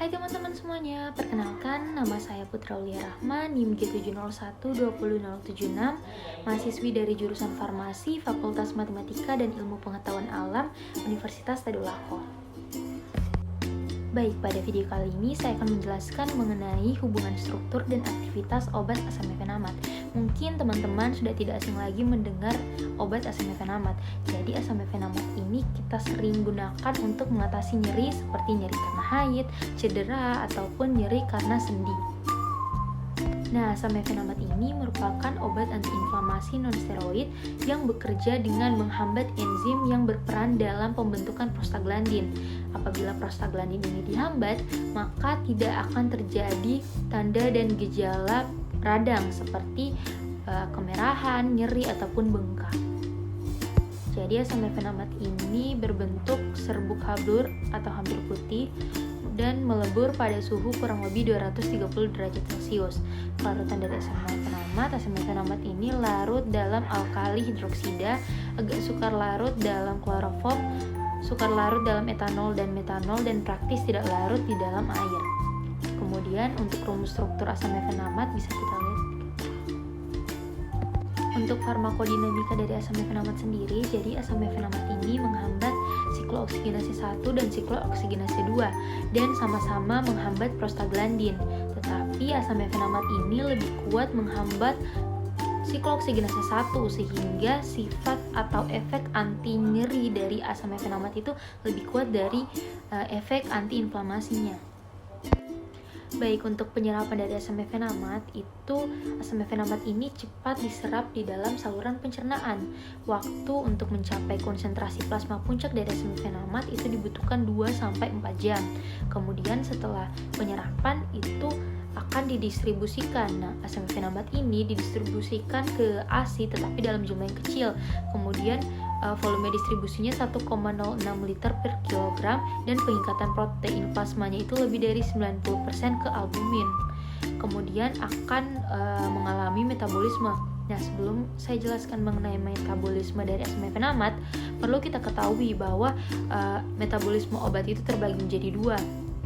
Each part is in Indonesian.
Hai teman-teman semuanya, perkenalkan nama saya Putra Aulia Rahma, NIM G701-20076, mahasiswi dari jurusan Farmasi, Fakultas Matematika dan Ilmu Pengetahuan Alam, Universitas Tadulako. Baik, pada video kali ini saya akan menjelaskan mengenai hubungan struktur dan aktivitas obat asam mefenamat. Mungkin teman-teman sudah tidak asing lagi mendengar obat asam mefenamat. Jadi asam mefenamat ini kita sering gunakan untuk mengatasi nyeri seperti nyeri karena haid, cedera, ataupun nyeri karena sendi. Nah, asam mefenamat ini merupakan obat antiinflamasi non-steroid yang bekerja dengan menghambat enzim yang berperan dalam pembentukan prostaglandin. Apabila prostaglandin ini dihambat, maka tidak akan terjadi tanda dan gejala radang seperti kemerahan, nyeri, ataupun bengkak. Jadi asam mefenamat ini berbentuk serbuk habur atau hampir putih dan melebur pada suhu kurang lebih 230 derajat Celcius. Larutan dari asam mefenamat ini larut dalam alkali hidroksida, agak sukar larut dalam kloroform, sukar larut dalam etanol dan metanol, dan praktis tidak larut di dalam air. Kemudian untuk rumus struktur asam mefenamat bisa kita lihat. Untuk farmakodinamika dari asam mefenamat sendiri, jadi asam mefenamat ini menghambat siklooksidasi 1 dan siklooksidasi 2 dan sama-sama menghambat prostaglandin. Tetapi asam mefenamat ini lebih kuat menghambat siklooksidasi 1 sehingga sifat atau efek anti nyeri dari asam mefenamat itu lebih kuat dari efek anti inflamasinya. Baik, untuk penyerapan dari asam mefenamat itu, asam mefenamat ini cepat diserap di dalam saluran pencernaan. Waktu untuk mencapai konsentrasi plasma puncak dari asam mefenamat itu dibutuhkan 2-4 jam. Kemudian setelah penyerapan itu akan didistribusikan. Nah, asam mefenamat ini didistribusikan ke ASI tetapi dalam jumlah yang kecil. Kemudian volume distribusinya 1,06 liter per kilogram dan pengikatan protein plasmanya itu lebih dari 90% ke albumin. Kemudian akan mengalami metabolisme. Nah, sebelum saya jelaskan mengenai metabolisme dari asam mefenamat, perlu kita ketahui bahwa metabolisme obat itu terbagi menjadi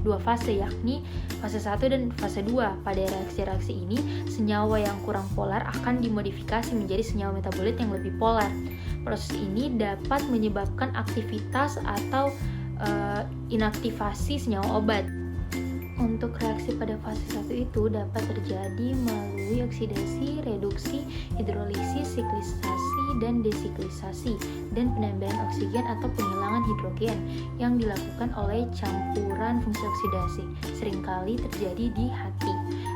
dua fase, yakni fase 1 dan fase 2. Pada reaksi-reaksi ini, senyawa yang kurang polar akan dimodifikasi menjadi senyawa metabolit yang lebih polar. Proses ini dapat menyebabkan aktivitas atau inaktivasi senyawa obat. Untuk reaksi pada fase 1 itu dapat terjadi melalui oksidasi, reduksi, hidrolisis, siklisasi, dan desiklisasi, dan penambahan oksigen atau penghilangan hidrogen yang dilakukan oleh campuran fungsi oksidasi. Seringkali terjadi di hati.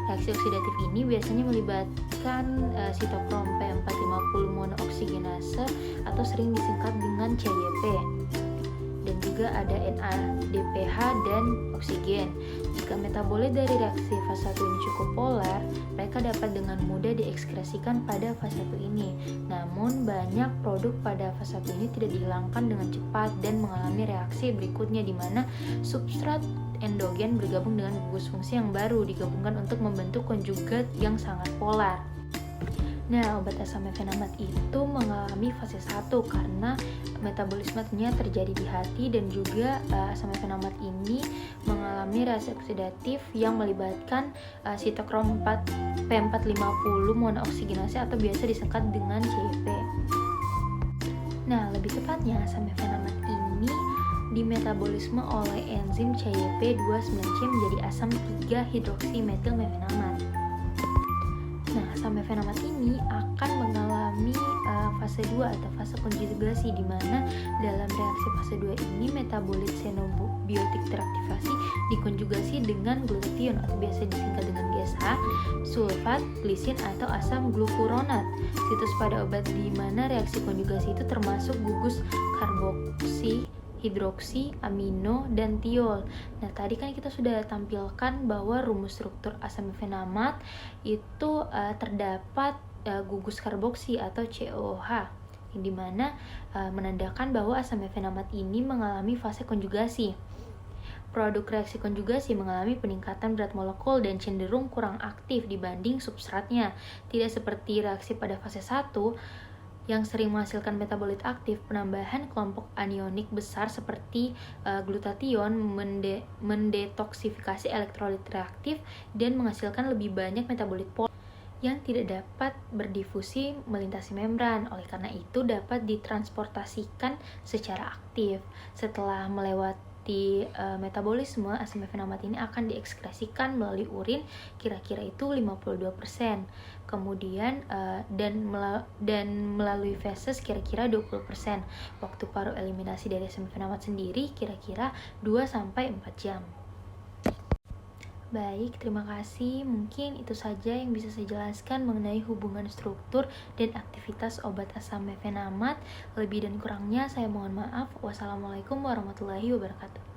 Reaksi oksidatif ini biasanya melibatkan sitokrom P450 monooksigenase atau sering disingkat dengan CYP. Dan juga ada NADPH dan oksigen. Jika metabolit dari reaksi fase 1 ini cukup polar, mereka dapat dengan mudah diekskresikan pada fase 1 ini. Namun, banyak produk pada fase 1 ini tidak dihilangkan dengan cepat dan mengalami reaksi berikutnya di mana substrat endogen bergabung dengan gugus fungsi yang baru digabungkan untuk membentuk konjugat yang sangat polar. Nah, obat asam mefenamat itu mengalami fase 1 karena metabolismenya terjadi di hati, dan juga asam mefenamat ini mengalami reaksi oksidatif yang melibatkan sitokrom P450 monooksigenase atau biasa disingkat dengan CYP. Nah, lebih tepatnya asam mefenamat ini dimetabolisme oleh enzim CYP29C menjadi asam 3-hidroksimetilmefenamat. Nah, asam mefenamat ini akan mengalami fase 2 atau fase konjugasi, di mana dalam reaksi fase 2 ini metabolit xenobiotik teraktivasi dikonjugasi dengan glutathione atau biasa disingkat dengan GSH, sulfat, glisin atau asam glukuronat. Situs pada obat di mana reaksi konjugasi itu termasuk gugus karboksi, hidroksi, amino, dan tiol. Nah, tadi kan kita sudah tampilkan bahwa rumus struktur asam mefenamat itu terdapat gugus karboksi atau COH, yang dimana menandakan bahwa asam mefenamat ini mengalami fase konjugasi. Produk reaksi konjugasi mengalami peningkatan berat molekul dan cenderung kurang aktif dibanding substratnya. Tidak seperti reaksi pada fase 1, yang sering menghasilkan metabolit aktif, penambahan kelompok anionik besar seperti glutathione mendetoksifikasi elektrolit reaktif dan menghasilkan lebih banyak metabolit polar yang tidak dapat berdifusi melintasi membran. Oleh karena itu dapat ditransportasikan secara aktif. Setelah melewati metabolisme, asam mefenamat ini akan diekskresikan melalui urin, kira-kira itu 52%. Kemudian dan melalui feses kira-kira 20%. Waktu paruh eliminasi dari asam mefenamat sendiri kira-kira 2-4 jam. Baik, terima kasih. Mungkin itu saja yang bisa saya jelaskan mengenai hubungan struktur dan aktivitas obat asam mefenamat. Lebih dan kurangnya saya mohon maaf. Wassalamualaikum warahmatullahi wabarakatuh.